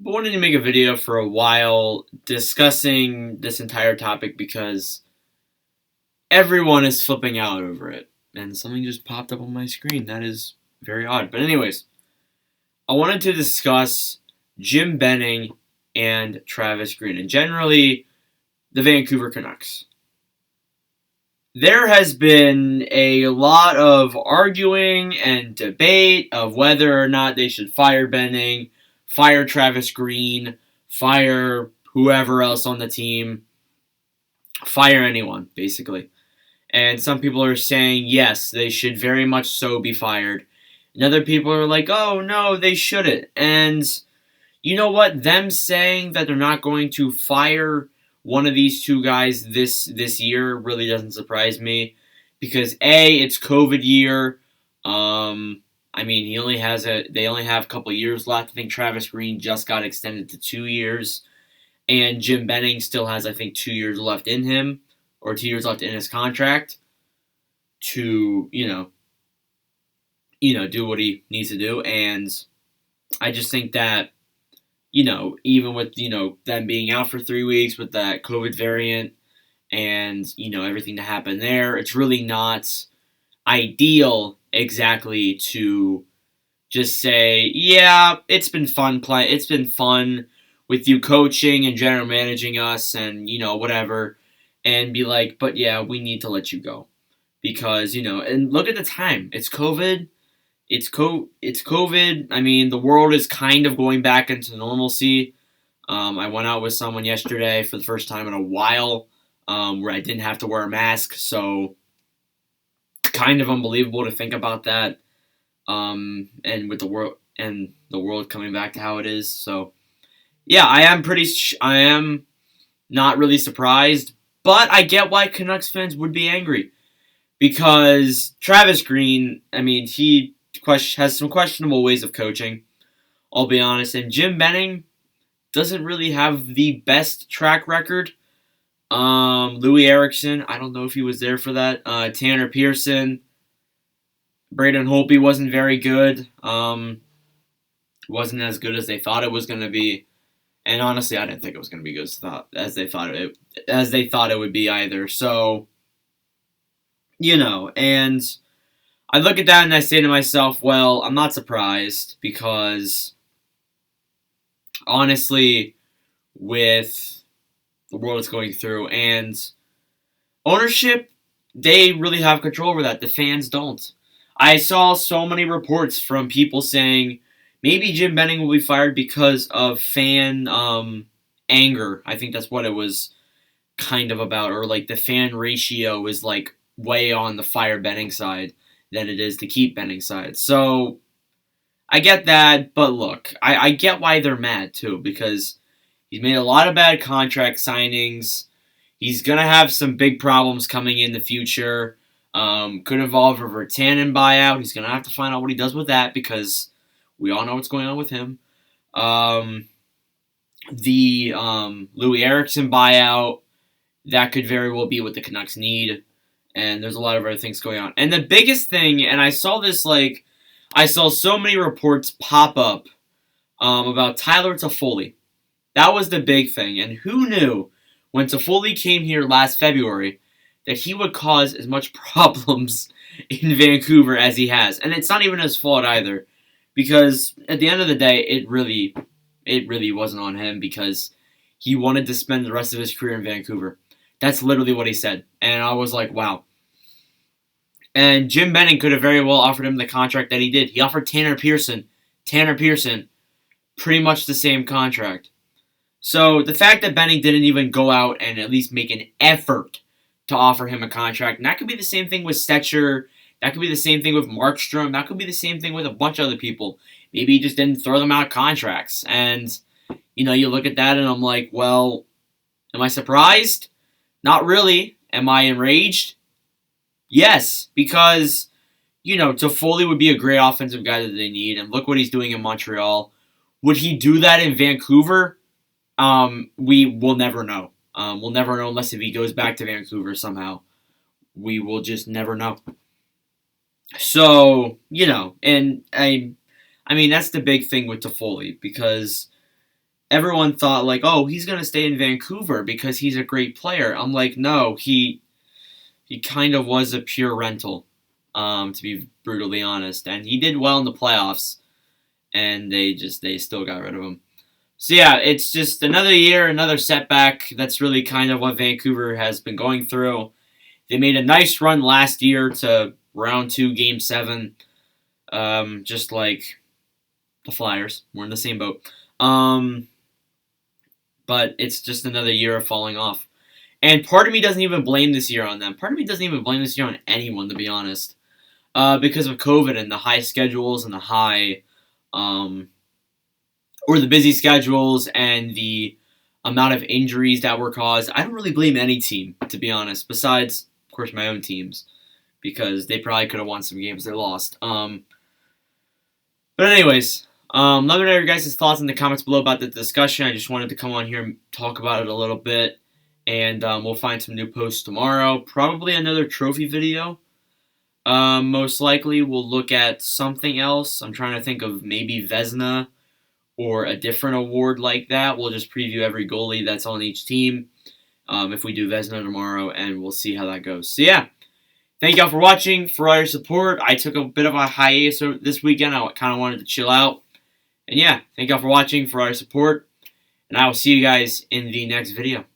Wanted to make a video for a while discussing this entire topic because everyone is flipping out over it. And something just popped up on my screen. That is very odd. But, anyways, I wanted to discuss Jim Benning and Travis Green, and generally the Vancouver Canucks. There has been a lot of arguing and debate of whether or not they should fire Benning, fire Travis Green, fire whoever else on the team, fire anyone, basically. And some people are saying, yes, they should very much so be fired. And other people are like, oh, no, they shouldn't. And you know what? Them saying that they're not going to fire one of these two guys this year really doesn't surprise me because it's COVID year. I mean, they only have a couple years left. I think Travis Green just got extended to 2 years, and Jim Benning still has, I think, 2 years left in him, or 2 years left in his contract to do what he needs to do. And I just think that even with them being out for 3 weeks with that COVID variant and everything to happen there, it's really not ideal exactly to just say, yeah, it's been fun play. It's been fun with you coaching and general managing us and whatever, and be like, but yeah, we need to let you go because and look at the time. It's COVID. It's COVID. I mean, the world is kind of going back into normalcy. I went out with someone yesterday for the first time in a while, where I didn't have to wear a mask. So, kind of unbelievable to think about that. And with the world coming back to how it is. So, yeah, I am not really surprised, but I get why Canucks fans would be angry because Travis Green. I mean, he has some questionable ways of coaching. I'll be honest. And Jim Benning doesn't really have the best track record. Louis Erickson, I don't know if he was there for that. Tanner Pearson, Braden Holtby wasn't very good. Wasn't as good as they thought it was going to be. And honestly, I didn't think it was going to be good as they thought it would be either. So, and I look at that and I say to myself, well, I'm not surprised because honestly, with the world it's going through and ownership, they really have control over that. The fans don't. I saw so many reports from people saying maybe Jim Benning will be fired because of fan anger. I think that's what it was kind of about, or like the fan ratio is like way on the fire Benning side than it is to keep Benning side. So I get that, but look, I get why they're mad too because he's made a lot of bad contract signings. He's gonna have some big problems coming in the future. Could involve a Vertanen buyout. He's gonna have to find out what he does with that because we all know what's going on with him. The Louis Erickson buyout, that could very well be what the Canucks need. And there's a lot of other things going on. And the biggest thing, and I saw so many reports pop up about Tyler Toffoli. That was the big thing. And who knew when Toffoli came here last February that he would cause as much problems in Vancouver as he has. And it's not even his fault either. Because at the end of the day, it really wasn't on him because he wanted to spend the rest of his career in Vancouver. That's literally what he said. And I was like, wow. And Jim Benning could have very well offered him the contract that he did. He offered Tanner Pearson, pretty much the same contract. So the fact that Benning didn't even go out and at least make an effort to offer him a contract, and that could be the same thing with Stetcher, that could be the same thing with Markstrom, that could be the same thing with a bunch of other people. Maybe he just didn't throw them out contracts. And, you look at that and I'm like, well, am I surprised? Not really. Am I enraged? Yes, because, Toffoli would be a great offensive guy that they need, and look what he's doing in Montreal. Would he do that in Vancouver? We will never know. We'll never know unless if he goes back to Vancouver somehow. We will just never know. So, and I mean, that's the big thing with Toffoli, because everyone thought like, oh, he's gonna stay in Vancouver because he's a great player. I'm like, no, he kind of was a pure rental, to be brutally honest, and he did well in the playoffs, and they still got rid of him. So yeah, it's just another year, another setback. That's really kind of what Vancouver has been going through. They made a nice run last year to round 2, game 7, just like the Flyers. We're in the same boat. But it's just another year of falling off. And part of me doesn't even blame this year on them. Part of me doesn't even blame this year on anyone, to be honest. Because of COVID and the high schedules and the high, or the busy schedules and the amount of injuries that were caused. I don't really blame any team, to be honest, besides, of course, my own teams, because they probably could have won some games they lost. But anyways, let me know your guys' thoughts in the comments below about the discussion. I just wanted to come on here and talk about it a little bit. And we'll find some new posts tomorrow. Probably another trophy video. Most likely we'll look at something else. I'm trying to think of maybe Vezina or a different award like that. We'll just preview every goalie that's on each team if we do Vezina tomorrow, and we'll see how that goes. So yeah, thank y'all for watching, for all your support. I took a bit of a hiatus this weekend. I kind of wanted to chill out. And yeah, thank y'all for watching, for all your support, and I will see you guys in the next video.